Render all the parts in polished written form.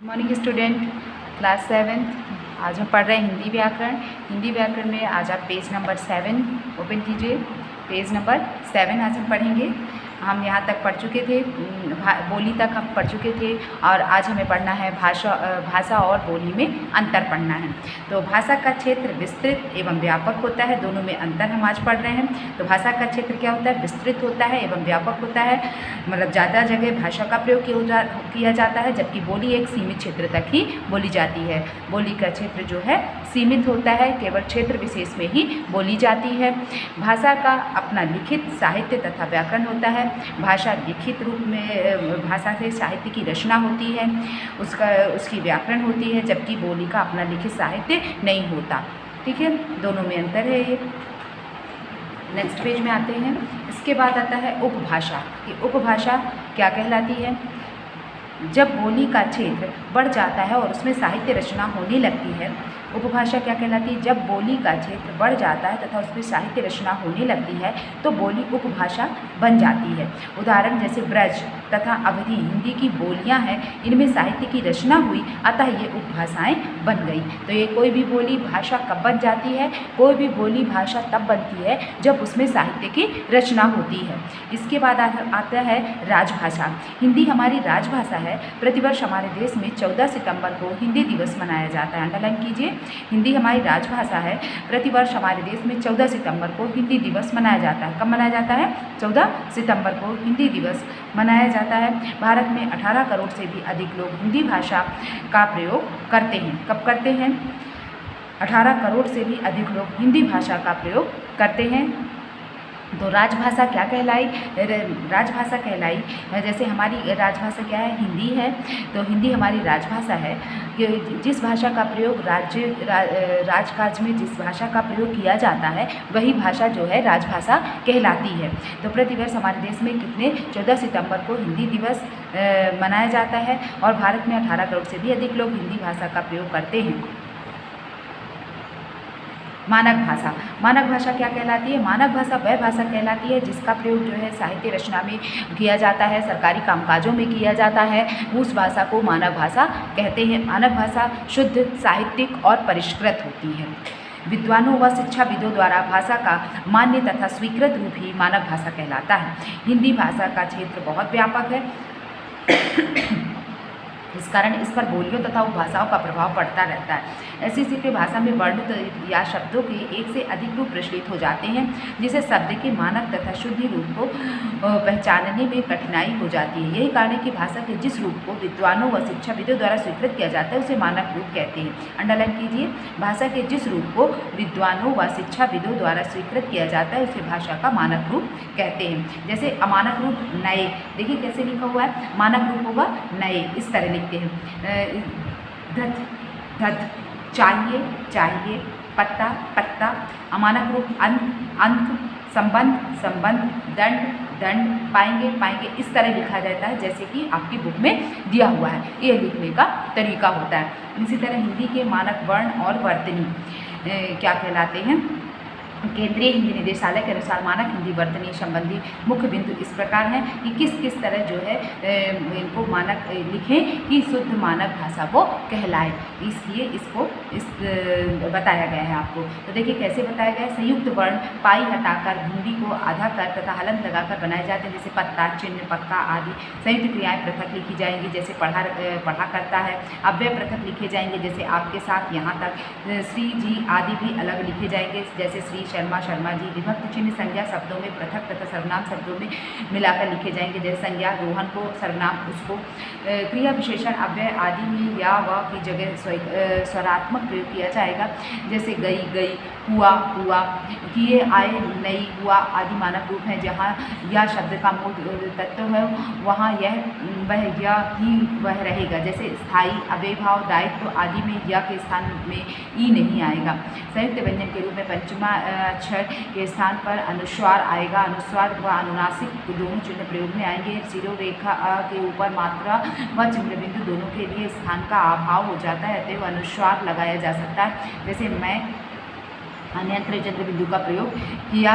Morning student, class 7th। आज हम पढ़ रहे हैं हिंदी व्याकरण। हिंदी व्याकरण में आज आप पेज नंबर 7 ओपन कीजिए। पेज नंबर 7 आज हम पढ़ेंगे। हम यहाँ तक पढ़ चुके थे, बोली तक हम पढ़ चुके थे और आज हमें पढ़ना है भाषा और बोली में अंतर पढ़ना है। तो भाषा का क्षेत्र विस्तृत एवं व्यापक होता है, दोनों में अंतर हम आज पढ़ रहे हैं। तो भाषा का क्षेत्र क्या होता है? विस्तृत होता है एवं व्यापक होता है, मतलब ज़्यादा जगह भाषा का प्रयोग किया जाता है, जबकि बोली एक सीमित क्षेत्र तक ही बोली जाती है। बोली का क्षेत्र जो है सीमित होता है, केवल क्षेत्र विशेष में ही बोली जाती है। भाषा का अपना लिखित साहित्य तथा व्याकरण होता है। भाषा लिखित रूप में, भाषा से साहित्य की रचना होती है, उसकी व्याकरण होती है, जबकि बोली का अपना लिखित साहित्य नहीं होता। ठीक है, दोनों में अंतर है ये। नेक्स्ट पेज में आते हैं। इसके बाद आता है उपभाषा। कि उपभाषा क्या कहलाती है? जब बोली का क्षेत्र बढ़ जाता है और उसमें साहित्य रचना होने लगती है। उपभाषा क्या कहलाती है? जब बोली का क्षेत्र बढ़ जाता है तथा उसमें साहित्य रचना होने लगती है तो बोली उपभाषा बन जाती है। उदाहरण जैसे ब्रज तथा अवधी हिंदी की बोलियां हैं, इनमें साहित्य की रचना हुई, अतः ये उपभाषाएं बन गई। तो ये कोई भी बोली भाषा कब बन जाती है? कोई भी बोली भाषा तब बनती है जब उसमें साहित्य की रचना होती है। इसके बाद आता है राजभाषा। हिंदी हमारी राजभाषा है। प्रतिवर्ष हमारे देश में 14 सितंबर को हिंदी दिवस मनाया जाता है। अंडरलाइन कीजिए, हिंदी हमारी राजभाषा है। प्रतिवर्ष हमारे देश में 14 सितंबर को हिंदी दिवस मनाया जाता है। कब मनाया जाता है? 14 सितंबर को हिंदी दिवस मनाया जाता है। भारत में 18 करोड़ से भी अधिक लोग हिंदी भाषा का प्रयोग करते हैं। कब करते हैं? 18 करोड़ से भी अधिक लोग हिंदी भाषा का प्रयोग करते हैं। तो राजभाषा क्या कहलाई? राजभाषा कहलाई, जैसे हमारी राजभाषा क्या है? हिंदी है। तो हिंदी हमारी राजभाषा है कि जिस भाषा का प्रयोग राजकाज में जिस भाषा का प्रयोग किया जाता है वही भाषा जो है राजभाषा कहलाती है। तो प्रतिवर्ष हमारे देश में कितने 14 सितंबर को हिंदी दिवस मनाया जाता है और भारत में 18 करोड़ से भी अधिक लोग हिंदी भाषा का प्रयोग करते हैं। मानक भाषा। मानक भाषा क्या कहलाती है? मानक भाषा वह भाषा कहलाती है जिसका प्रयोग जो है साहित्य रचना में किया जाता है, सरकारी कामकाजों में किया जाता है, उस भाषा को मानक भाषा कहते हैं। मानक भाषा शुद्ध, साहित्यिक और परिष्कृत होती है। विद्वानों व शिक्षाविदों द्वारा भाषा का मान्य तथा स्वीकृत रूप ही मानक भाषा कहलाता है। हिंदी भाषा का क्षेत्र बहुत व्यापक है, इस कारण इस पर बोलियों तथा उपभाषाओं का प्रभाव पड़ता रहता है। ऐसी स्थिति भाषा में वर्ण या शब्दों के एक से अधिक रूप प्रचलित हो जाते हैं, जिसे शब्द के मानक तथा शुद्ध रूप को पहचानने में कठिनाई हो जाती है। यही कारण है कि भाषा के जिस रूप को विद्वानों व शिक्षाविदों द्वारा स्वीकृत किया जाता है उसे मानक रूप कहते हैं। अंडरलाइन कीजिए, भाषा के जिस रूप को विद्वानों व शिक्षाविदों द्वारा स्वीकृत किया जाता है उसे भाषा का मानक रूप कहते हैं। जैसे अमानक रूप नए, देखिए कैसे लिखा हुआ है, मानक रूप होगा नए, इस तरह लिखते हैं। धत धत, चाहिए चाहिए, पत्ता पत्ता। अमानक रूप अंत अंत, संबंध संबंध, दंड दंड, पाएंगे पाएंगे, इस तरह लिखा जाता है जैसे कि आपकी बुक में दिया हुआ है। ये लिखने का तरीका होता है। इसी तरह हिंदी के मानक वर्ण और वर्तनी क्या कहलाते हैं? केंद्रीय हिंदी निदेशालय के अनुसार मानक हिंदी वर्तनी संबंधी मुख्य बिंदु इस प्रकार हैं कि किस किस तरह जो है इनको मानक लिखें कि शुद्ध मानक भाषा वो कहलाए, इसलिए इसको बताया गया है आपको। तो देखिए कैसे बताया गया है। संयुक्त वर्ण पाई हटाकर भूमि को आधा कर तथा हलंत लगाकर बनाए जाते हैं, जैसे पत्ता, चिन्ह, पक्का आदि। संयुक्त क्रियाएँ पृथक लिखी जाएंगी, जैसे पढ़ा करता है। अव्यय पृथक लिखे जाएंगे, जैसे आपके साथ यहाँ तक। श्री जी आदि भी अलग लिखे जाएंगे, जैसे श्री शर्मा शर्मा जी। विभक्त चिन्ह संज्ञा शब्दों में पृथक तथा सर्वनाम शब्दों में मिलाकर लिखे जाएंगे, जैसे संज्ञा रोहन को, सर्वनाम उसको। क्रिया विशेषण अव्यय आदि में या व की जगह स्वरात्मक प्रयोग किया जाएगा, जैसे गई गई, हुआ हुआ, किए आए, नई, हुआ आदि मानक रूप हैं। जहाँ या शब्द का मूल तत्व है वहाँ यह वह यह ही वह रहेगा, जैसे स्थायी, अव्ययभाव, दायित्व आदि में या के स्थान में ई नहीं आएगा। संयुक्त व्यंजन के रूप में पंचमा अक्षर के स्थान पर अनुस्वार आएगा। अनुस्वार व अनुनासिक दोनों चिन्ह प्रयोग में आएंगे। सिरो रेखा के ऊपर मात्रा व चिन्ह बिंदु दोनों के लिए स्थान का अभाव हो जाता है, अतएव अनुस्वार लगाया जा सकता है, जैसे मैं अन्यत्र चंद्र बिंदु का प्रयोग किया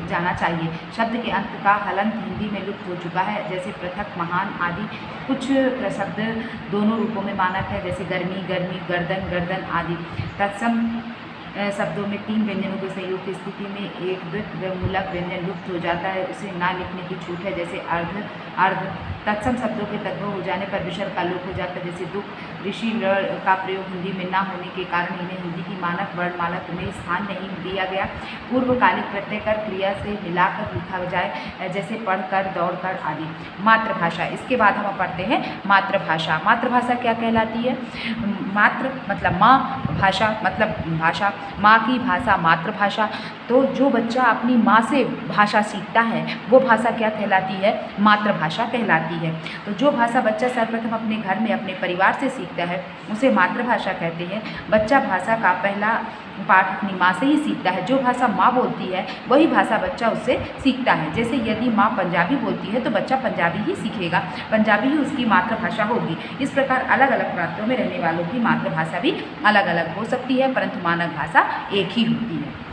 जाना चाहिए। शब्द के अंत का हलंत हिंदी में लुप्त हो चुका है, जैसे पृथक, महान आदि। कुछ शब्द दोनों रूपों में मानक है, जैसे गर्मी, गर्मी, गर्दन, गर्दन आदि। तत्सम शब्दों में 3 व्यंजनों के संयोग की स्थिति में एक द्वित्वमूलक व्यंजन लुप्त हो जाता है, उसे ना लिखने की छूट है, जैसे अर्ध, अर्ध। तत्सम शब्दों के तद्भव हो जाने पर विसर्ग का लोप हो जाता है, जैसे दुख। ऋषि का प्रयोग हिंदी में ना होने के कारण इन्हें हिंदी की मानक वर्णमाला में स्थान नहीं दिया गया। पूर्वकालिक प्रत्यय कर क्रिया से मिलाकर लिखा जाए, जैसे पढ़कर, दौड़कर आदि। मातृभाषा, इसके बाद हम पढ़ते हैं मातृभाषा। मातृभाषा क्या कहलाती है? मातृ मतलब माँ, भाषा मतलब भाषा, माँ की भाषा मातृभाषा। तो जो बच्चा अपनी माँ से भाषा सीखता है वो भाषा क्या कहलाती है? मातृभाषा कहलाती है। तो जो भाषा बच्चा सर्वप्रथम अपने घर में अपने परिवार से सीखता है उसे मातृभाषा कहते हैं। बच्चा भाषा का पहला पाठ अपनी माँ से ही सीखता है। जो भाषा माँ बोलती है वही भाषा बच्चा उससे सीखता है। जैसे यदि माँ पंजाबी बोलती है तो बच्चा पंजाबी ही सीखेगा, पंजाबी ही उसकी मातृभाषा होगी। इस प्रकार अलग अलग प्रांतों में रहने वालों की मातृभाषा भी अलग अलग हो सकती है, परंतु मानक भाषा एक ही होती है।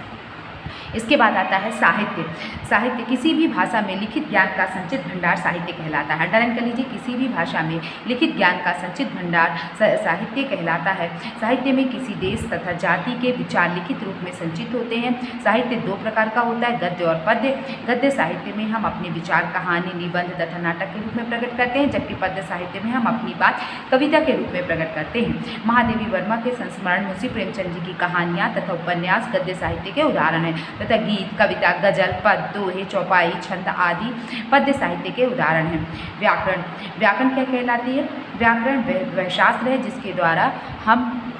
इसके बाद आता है साहित्य। साहित्य किसी भी भाषा में लिखित ज्ञान का संचित भंडार साहित्य कहलाता है। अंडरलाइन कर लीजिए, किसी भी भाषा में लिखित ज्ञान का संचित भंडार साहित्य कहलाता है। साहित्य में किसी देश तथा जाति के विचार लिखित रूप में संचित होते हैं। साहित्य 2 प्रकार का होता है, गद्य और पद्य। गद्य साहित्य में हम अपने विचार कहानी, निबंध तथा नाटक के रूप में प्रकट करते हैं, जबकि पद्य साहित्य में हम अपनी बात कविता के रूप में प्रकट करते हैं। महादेवी वर्मा के संस्मरण, मुंशी प्रेमचंद जी की कहानियाँ तथा उपन्यास गद्य साहित्य के उदाहरण हैं, तथा गीत, कविता, गजल, पद, दोहे, चौपाई, छंद आदि पद्य साहित्य के उदाहरण हैं। व्याकरण, व्याकरण क्या कहलाती है? व्याकरण वह शास्त्र है जिसके द्वारा हम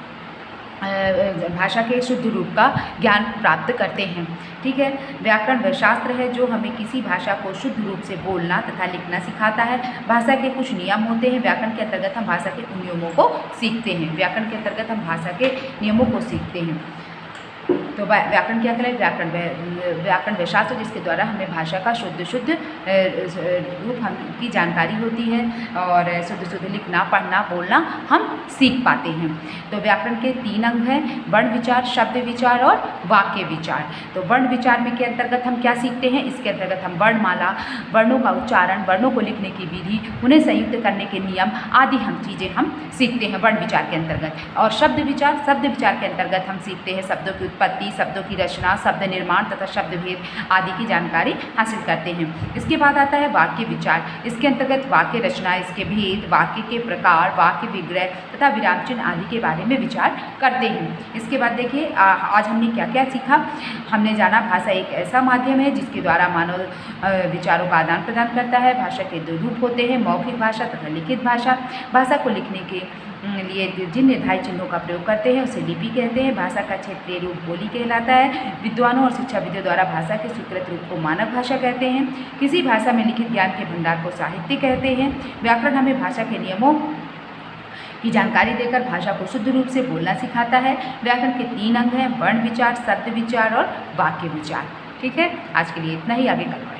भाषा के शुद्ध रूप का ज्ञान प्राप्त करते हैं। ठीक है, व्याकरण वह शास्त्र है जो हमें किसी भाषा को शुद्ध रूप से बोलना तथा लिखना सिखाता है। भाषा के कुछ नियम होते हैं, व्याकरण के अंतर्गत हम भाषा के उन नियमों को सीखते हैं। व्याकरण के अंतर्गत हम भाषा के नियमों को सीखते हैं। तो व्याकरण क्या कहलाए? व्याकरण वह शास्त्र जिसके द्वारा हमें भाषा का शुद्ध रूप हम की जानकारी होती है और शुद्ध लिखना, पढ़ना, बोलना हम सीख पाते हैं। तो व्याकरण के 3 अंग हैं, वर्ण विचार, शब्द विचार और वाक्य विचार। तो वर्ण विचार में के अंतर्गत हम क्या सीखते हैं? इसके अंतर्गत हम वर्णमाला, वर्णों का उच्चारण, वर्णों को लिखने की विधि, उन्हें संयुक्त करने के नियम आदि चीज़ें हम सीखते हैं वर्ण विचार के अंतर्गत। और शब्द विचार के अंतर्गत हम सीखते हैं शब्दों की उत्पत्ति, शब्दों की रचना, शब्द निर्माण तथा शब्द भेद आदि की जानकारी हासिल करते हैं। इसके बाद आता है वाक्य विचार। इसके अंतर्गत वाक्य रचना, इसके भेद, वाक्य के प्रकार, वाक्य विग्रह तथा विराम चिन्ह आदि के बारे में विचार करते हैं। इसके बाद देखिए आज हमने क्या क्या सीखा। हमने जाना भाषा एक ऐसा माध्यम है जिसके द्वारा मानव विचारों का आदान प्रदान करता है। भाषा के 2 रूप होते हैं, मौखिक भाषा तथा लिखित भाषा। भाषा को लिखने के लिए जिन निर्धारित चिन्हों का प्रयोग करते हैं उसे लिपि कहते हैं। भाषा का क्षेत्रीय रूप बोली कहलाता है। विद्वानों और शिक्षाविदों द्वारा भाषा के स्वीकृत रूप को मानक भाषा कहते हैं। किसी भाषा में लिखित ज्ञान के भंडार को साहित्य कहते हैं। व्याकरण हमें भाषा के नियमों की जानकारी देकर भाषा को शुद्ध रूप से बोलना सिखाता है। व्याकरण के 3 अंग हैं, वर्ण विचार, शब्द विचार और वाक्य विचार। ठीक है, आज के लिए इतना ही, आगे कल